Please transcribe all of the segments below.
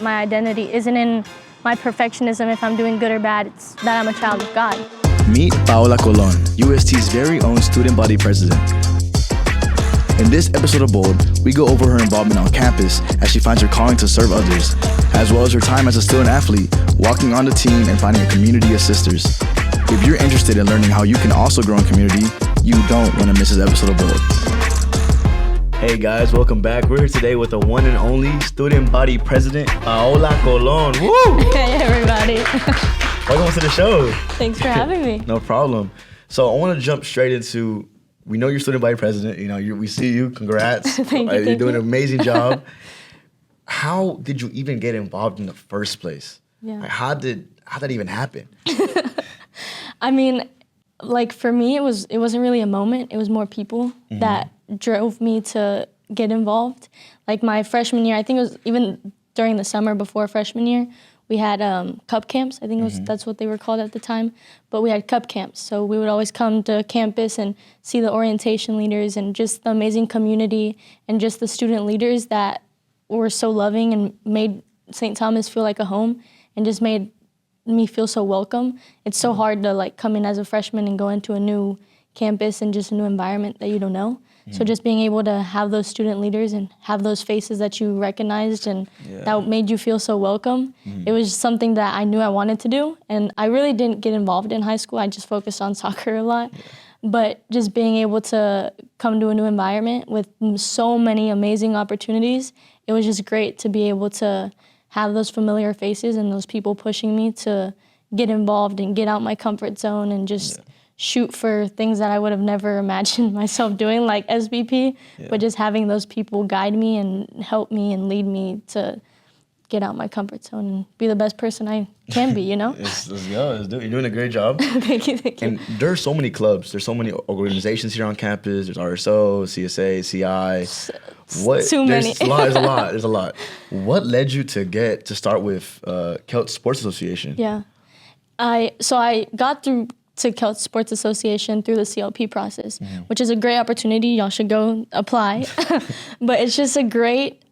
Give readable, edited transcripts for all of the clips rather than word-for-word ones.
My identity isn't in my perfectionism if I'm doing good or bad, it's that I'm a child of God. Meet Paola Colon, UST's very own student body president. In this episode of Bold, we go over her involvement on campus as she finds her calling to serve others, as well as her time as a student athlete, walking on the team and finding a community of sisters. If you're interested in learning how you can also grow in community, you don't want to miss this episode of Bold. Hey guys, welcome back. We're here today with the one and only student body president, Paola Colon. Woo! Hey everybody. Welcome to the show. Thanks for having me. No problem. So I want to jump straight into, we know you're student body president. You know, we see you. Congrats. Thank you. You're doing an amazing job. How did you even get involved in the first place? Yeah. Like, how did that even happen? I mean, like for me, it wasn't really a moment. It was more people that drove me to get involved. Like my freshman year, I think it was even during the summer before freshman year, we had cup camps. I think that's what they were called at the time. But we had cup camps. So we would always come to campus and see the orientation leaders and just the amazing community and just the student leaders that were so loving and made St. Thomas feel like a home and just made me feel so welcome. It's so hard to like come in as a freshman and go into a new campus and just a new environment that you don't know. So just being able to have those student leaders and have those faces that you recognized and that made you feel so welcome, it was something that I knew I wanted to do. And I really didn't get involved in high school. I just focused on soccer a lot. But just being able to come to a new environment with so many amazing opportunities, it was just great to be able to have those familiar faces and those people pushing me to get involved and get out my comfort zone and just shoot for things that I would have never imagined myself doing, like SBP, but just having those people guide me and help me and lead me to get out my comfort zone and be the best person I can be, you know? Let's go. You're doing a great job. Thank you. And there's so many clubs. There's so many organizations here on campus. There's RSO, CSA, CI. Too many. There's a lot. What led you to start with Kelt Sports Association? Yeah. So I got through to Kelt Sports Association through the CLP process, which is a great opportunity. Y'all should go apply. But it's just a great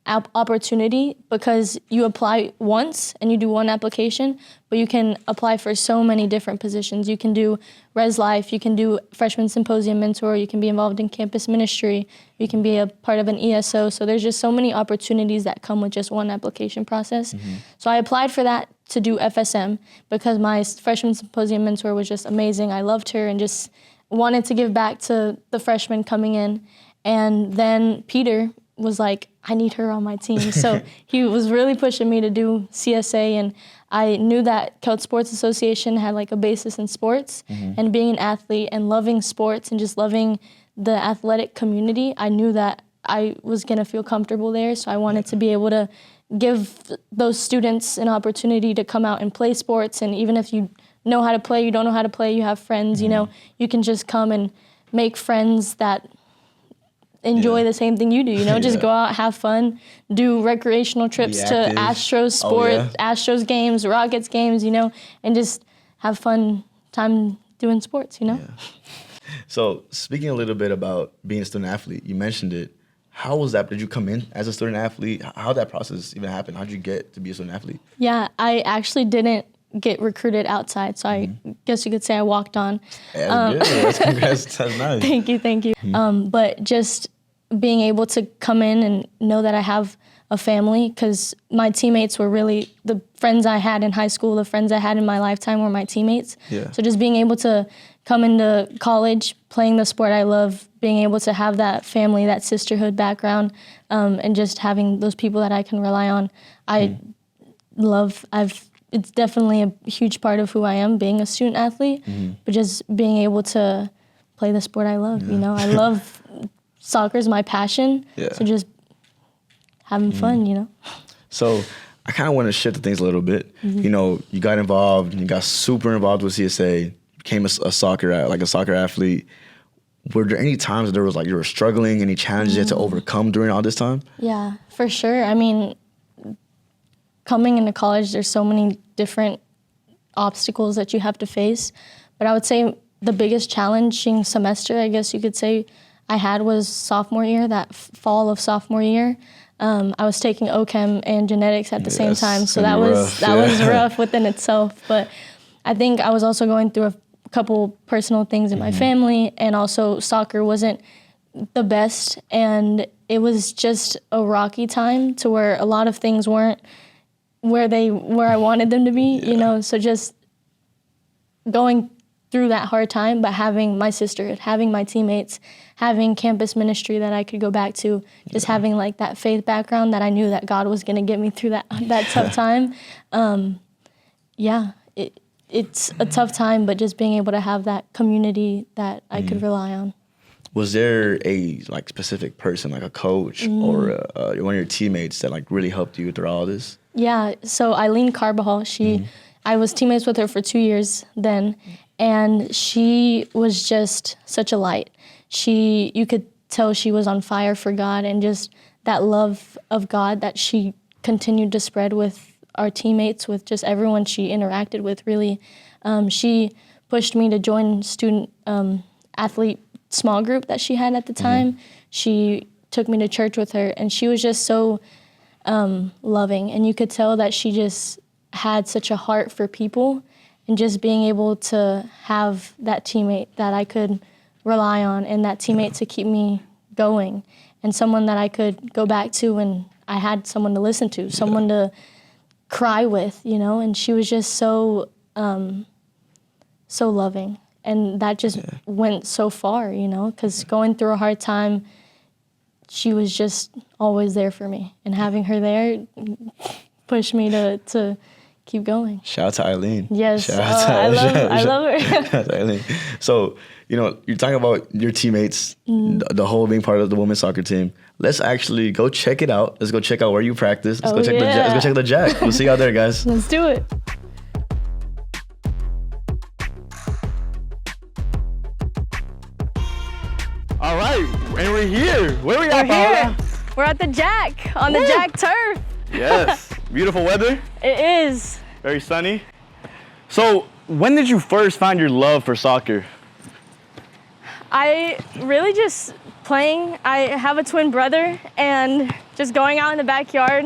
opportunity because you apply once and you do one application, but you can apply for so many different positions. You can do Res Life, you can do Freshman Symposium Mentor, you can be involved in campus ministry, you can be a part of an ESO. So there's just so many opportunities that come with just one application process. So I applied for that to do FSM because my Freshman Symposium Mentor was just amazing. I loved her and just wanted to give back to the freshmen coming in. And then Peter was like, I need her on my team. So he was really pushing me to do CSA, and I knew that Kelt Sports Association had like a basis in sports, and being an athlete and loving sports and just loving the athletic community, I knew that I was gonna feel comfortable there. So I wanted to be able to give those students an opportunity to come out and play sports, and even if you know how to play, you don't know how to play, you have friends, you know, you can just come and make friends that enjoy the same thing you do, you know, just go out, have fun, do recreational trips to Astros Astros games, Rockets games, you know, and just have fun time doing sports, you know? Yeah. So speaking a little bit about being a student athlete, you mentioned it. How was that? Did you come in as a student athlete? How did that process even happen? How did you get to be a student athlete? Yeah, I actually didn't get recruited outside, so I guess you could say I walked on. Yeah, that's nice. Thank you. But just being able to come in and know that I have a family, because my teammates were really the friends I had in high school, the friends I had in my lifetime were my teammates. Yeah. So just being able to come into college, playing the sport I love, being able to have that family, that sisterhood background, and just having those people that I can rely on, it's definitely a huge part of who I am, being a student athlete, but just being able to play the sport I love, you know? I love soccer is my passion, so just having fun, you know? So I kind of want to shift things a little bit. You know, you got involved, and you got super involved with CSA, became a soccer athlete. Were there any times that there was like you were struggling, any challenges you had to overcome during all this time? Yeah, for sure. I mean, coming into college, there's so many different obstacles that you have to face. But I would say the biggest challenging semester, I guess you could say, I had was sophomore year, that fall of sophomore year. I was taking OChem and genetics at the same time, so that was rough within itself. But I think I was also going through a couple personal things in my family, and also soccer wasn't the best, and it was just a rocky time to where a lot of things weren't where I wanted them to be, you know. So just going through that hard time, but having my sisterhood, having my teammates, having campus ministry that I could go back to, just having like that faith background that I knew that God was gonna get me through that tough time. It's a tough time, but just being able to have that community that I could rely on. Was there a like specific person, like a coach or one of your teammates that like really helped you through all this? Yeah, so Ailyn Carbajal, I was teammates with her for 2 years then, and she was just such a light. You could tell she was on fire for God, and just that love of God that she continued to spread with our teammates, with just everyone she interacted with, really. She pushed me to join student athlete small group that she had at the time. She took me to church with her, and she was just so loving, and you could tell that she just had such a heart for people, and just being able to have that teammate that I could rely on, and that teammate to keep me going, and someone that I could go back to when I had someone to listen to, someone to cry with, you know. And she was just so loving, and that just went so far, you know, because going through a hard time, she was just always there for me, and having her there pushed me to keep going. Shout out to Ailyn. Yes, I love her. Shout out to Ailyn. So, you know, you're talking about your teammates, the whole being part of the women's soccer team. Let's actually go check it out. Let's go check out where you practice. Let's go check the Jack. We'll see you out there, guys. Let's do it. All right, and we're here. Where are we at, Paola? We're at the Jack, on the Jack turf. Yes, beautiful weather. It is. Very sunny. So, when did you first find your love for soccer? I really just playing. I have a twin brother, and just going out in the backyard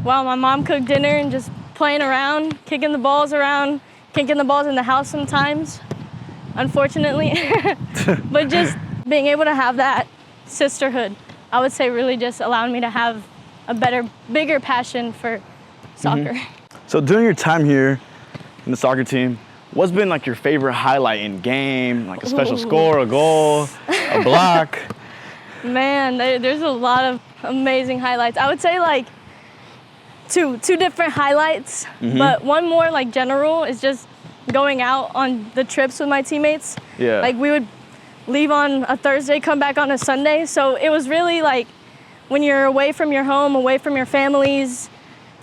while my mom cooked dinner and just playing around, kicking the balls around, kicking the balls in the house sometimes, unfortunately. But just being able to have that sisterhood, I would say, really just allowed me to have a bigger passion for soccer. So during your time here in the soccer team, what's been like your favorite highlight in game? Like a special score, a goal, a block? Man, there's a lot of amazing highlights. I would say like two different highlights, but one more like general is just going out on the trips with my teammates. Yeah. Like we would leave on a Thursday, come back on a Sunday. So it was really like when you're away from your home, away from your families,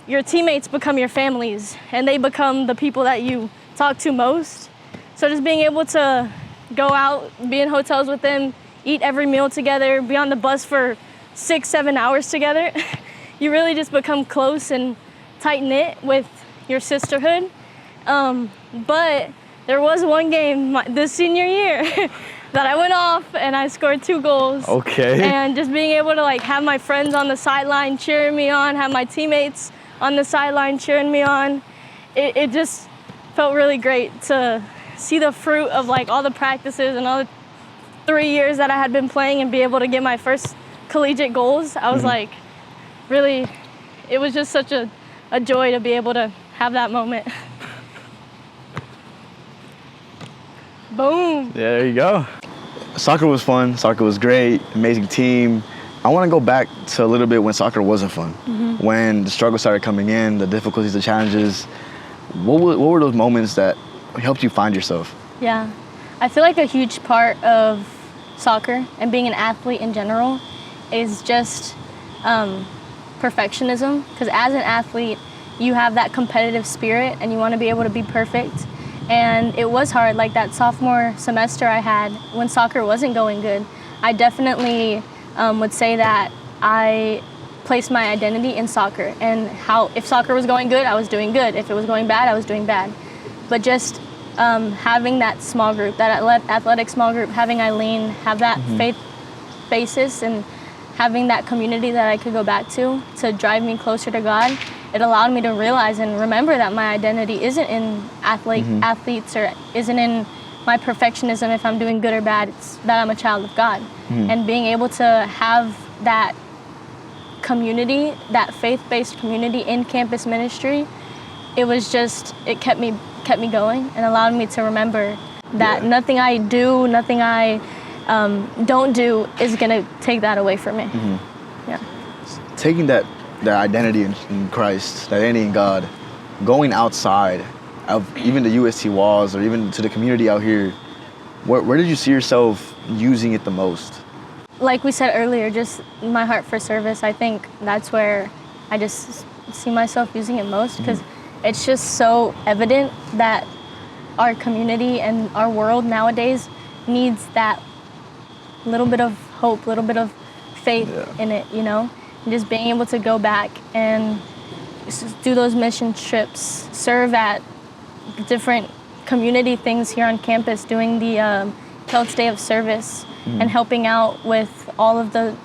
your teammates become your families, and they become the people that you talk to most. So just being able to go out, be in hotels with them, eat every meal together, be on the bus for 6-7 hours together, you really just become close and tight-knit with your sisterhood. But there was one game this senior year that I went off and I scored 2 goals. Okay. And just being able to like have my friends on the sideline cheering me on, have my teammates on the sideline cheering me on, it just felt really great to see the fruit of like all the practices and all the 3 years that I had been playing, and be able to get my first collegiate goals. I was like, really, it was just such a joy to be able to have that moment. Boom. Yeah, there you go. Soccer was fun. Soccer was great. Amazing team. I want to go back to a little bit when soccer wasn't fun. When the struggles started coming in, the difficulties, the challenges. What were those moments that helped you find yourself? Yeah, I feel like a huge part of soccer and being an athlete in general is just perfectionism. Because as an athlete, you have that competitive spirit and you want to be able to be perfect. And it was hard, like that sophomore semester I had when soccer wasn't going good. I definitely would say that I placed my identity in soccer, and if soccer was going good, I was doing good. If it was going bad, I was doing bad. But just having that small group, that athletic small group, having Ailyn have that faith basis, and having that community that I could go back to drive me closer to God, it allowed me to realize and remember that my identity isn't in athletes or isn't in my perfectionism if I'm doing good or bad. It's that I'm a child of God. And being able to have that community, that faith-based community in campus ministry, it kept me going and allowed me to remember that nothing I do, nothing I don't do is gonna take that away from me. Yeah. Taking that identity in Christ, that identity in God, going outside of even the UST walls or even to the community out here, where did you see yourself using it the most? Like we said earlier, just my heart for service. I think that's where I just see myself using it most, because it's just so evident that our community and our world nowadays needs that little bit of hope, little bit of faith in it, you know? And just being able to go back and do those mission trips, serve at different community things here on campus, doing the Health Day of Service and helping out with all of the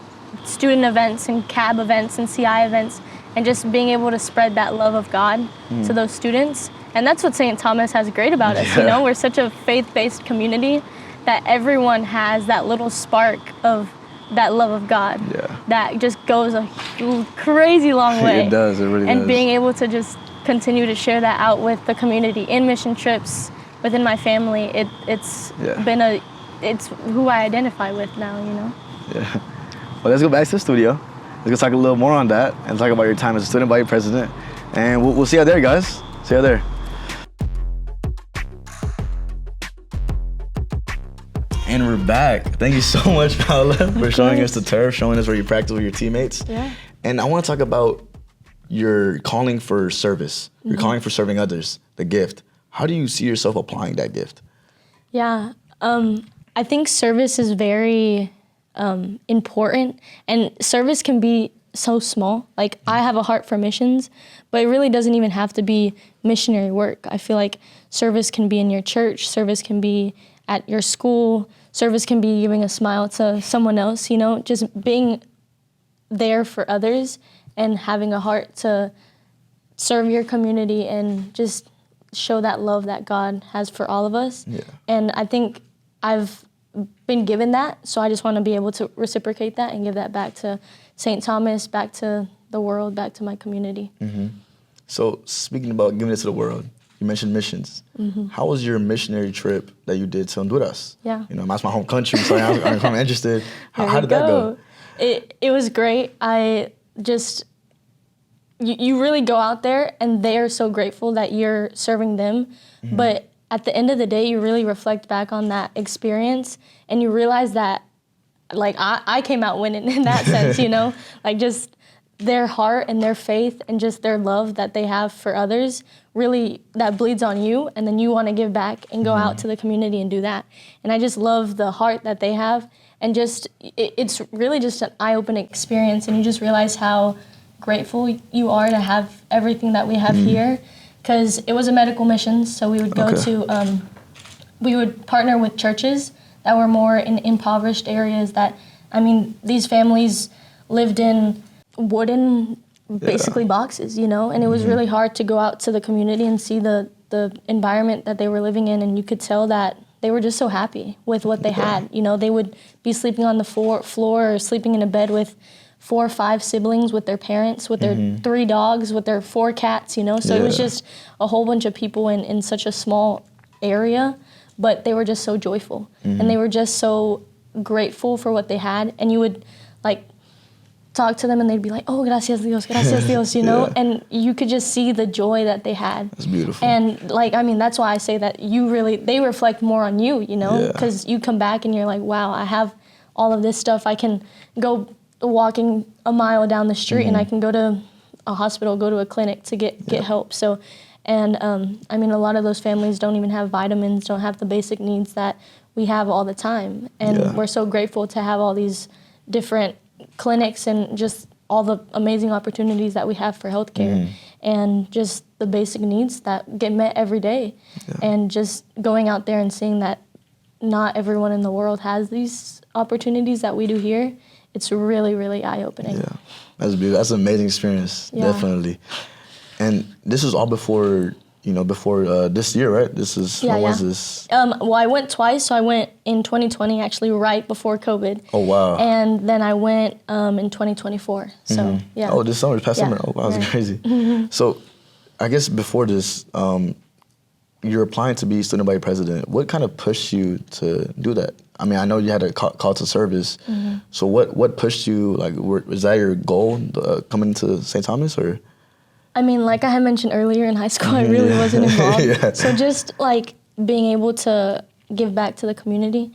student events and CAB events and CI events, and just being able to spread that love of God to those students. And that's what St. Thomas has great about us, you know? We're such a faith-based community that everyone has that little spark of that love of God that just goes a crazy long way. It does, it really does. And being able to just continue to share that out with the community in mission trips, within my family, it's who I identify with now, you know? Yeah. Well, let's go back to the studio. Let's go talk a little more on that and talk about your time as a student body president. And we'll see you out there, guys. See you out there. And we're back. Thank you so much, Paola, for showing us the turf, showing us where you practice with your teammates. Yeah. And I want to talk about your calling for service, your calling for serving others, the gift. How do you see yourself applying that gift? Yeah, I think service is very important, and service can be so small. Like, I have a heart for missions, but it really doesn't even have to be missionary work. I feel like service can be in your church, service can be at your school, service can be giving a smile to someone else, you know, just being there for others and having a heart to serve your community and just show that love that God has for all of us. Yeah. And I think I've been given that, so I just want to be able to reciprocate that and give that back to St. Thomas, back to the world, back to my community. So speaking about giving it to the world, you mentioned missions. How was your missionary trip that you did to Honduras? Yeah. You know, that's my home country, so I'm interested. How did that go? It was great. You really go out there and they are so grateful that you're serving them. But at the end of the day, you really reflect back on that experience and you realize that, like, I came out winning in that sense, you know? Like, just their heart and their faith and just their love that they have for others, really, that bleeds on you, and then you want to give back and go out to the community and do that. And I just love the heart that they have, and just it's really just an eye-opening experience, and you just realize how grateful you are to have everything that we have here, because it was a medical mission, so we would go to, we would partner with churches that were more in impoverished areas that, I mean, these families lived in wooden, basically boxes, you know, and it was really hard to go out to the community and see the environment that they were living in, and you could tell that they were just so happy with what they had. You know, they would be sleeping on the floor or sleeping in a bed with 4 or 5 siblings, with their parents, with their 3 dogs, with their 4 cats, you know, so it was just a whole bunch of people in such a small area, but they were just so joyful, and they were just so grateful for what they had, and you would, like, talk to them and they'd be like, oh, gracias Dios, you know, and you could just see the joy that they had. That's beautiful. And, like, I mean, that's why I say that they reflect more on you, you know, because you come back and you're like, wow, I have all of this stuff. I can go walking a mile down the street and I can go to a hospital, go to a clinic to get help. So, and I mean, a lot of those families don't even have vitamins, don't have the basic needs that we have all the time. And we're so grateful to have all these different clinics and just all the amazing opportunities that we have for healthcare and just the basic needs that get met every day. And just going out there and seeing that not everyone in the world has these opportunities that we do here it's really, really eye-opening. Yeah, that's beautiful. That's an amazing experience, definitely. And this was all before, before this year, right? This is, when was this? Well, I went twice. So I went in 2020, actually right before COVID. Oh, wow. And then I went in 2024. So, yeah. Oh, this summer, past summer. Oh, wow, that's crazy. So, I guess before this, you're applying to be student body president. What kind of pushed you to do that? I mean, I know you had a call to service. So what pushed you, like, was that your goal, coming to St. Thomas, or? I mean, like I had mentioned earlier, in high school, I really wasn't involved. So just, like, being able to give back to the community.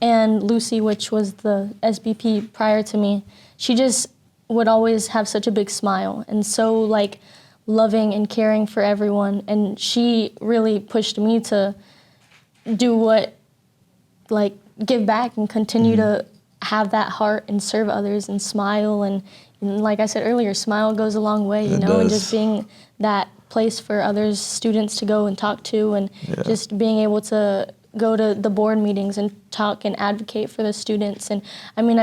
And Lucy, which was the SBP prior to me, she just would always have such a big smile and so, like, loving and caring for everyone. And she really pushed me to do what, like, give back and continue to have that heart and serve others and smile. And like I said earlier, smile goes a long way, you know, and just being that place for others, students to go and talk to, and just being able to go to the board meetings and talk and advocate for the students. And I mean,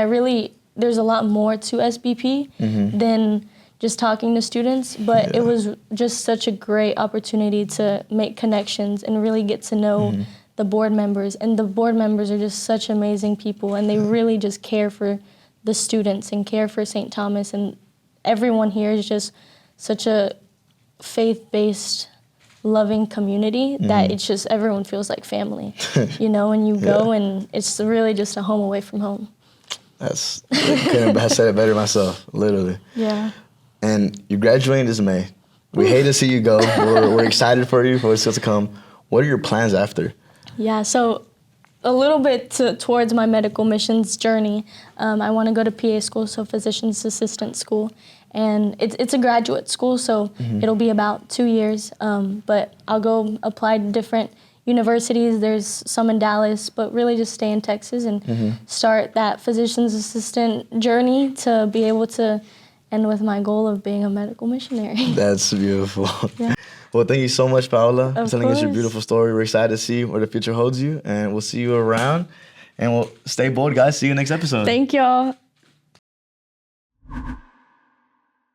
there's a lot more to SBP than just talking to students, but it was just such a great opportunity to make connections and really get to know the board members. And the board members are just such amazing people, and they really just care for the students and care for St. Thomas. And everyone here is just such a faith-based, loving community that it's just, everyone feels like family, you know, and you go and it's really just a home away from home. I couldn't have said it better myself, literally. Yeah. And you're graduating this May. We hate to see you go. We're excited for you, for what's still to come. What are your plans after? Yeah, so a little bit towards my medical missions journey. I want to go to PA school, so physician's assistant school. And it's a graduate school, so it'll be about 2 years. But I'll go apply to different universities. There's some in Dallas, but really just stay in Texas and start that physician's assistant journey to be able to end with my goal of being a medical missionary. That's beautiful. Yeah. Well, thank you so much, Paola, for telling us your course. beautiful story. We're excited to see where the future holds you, and we'll see you around. And we'll stay bold, guys. See you next episode. Thank y'all.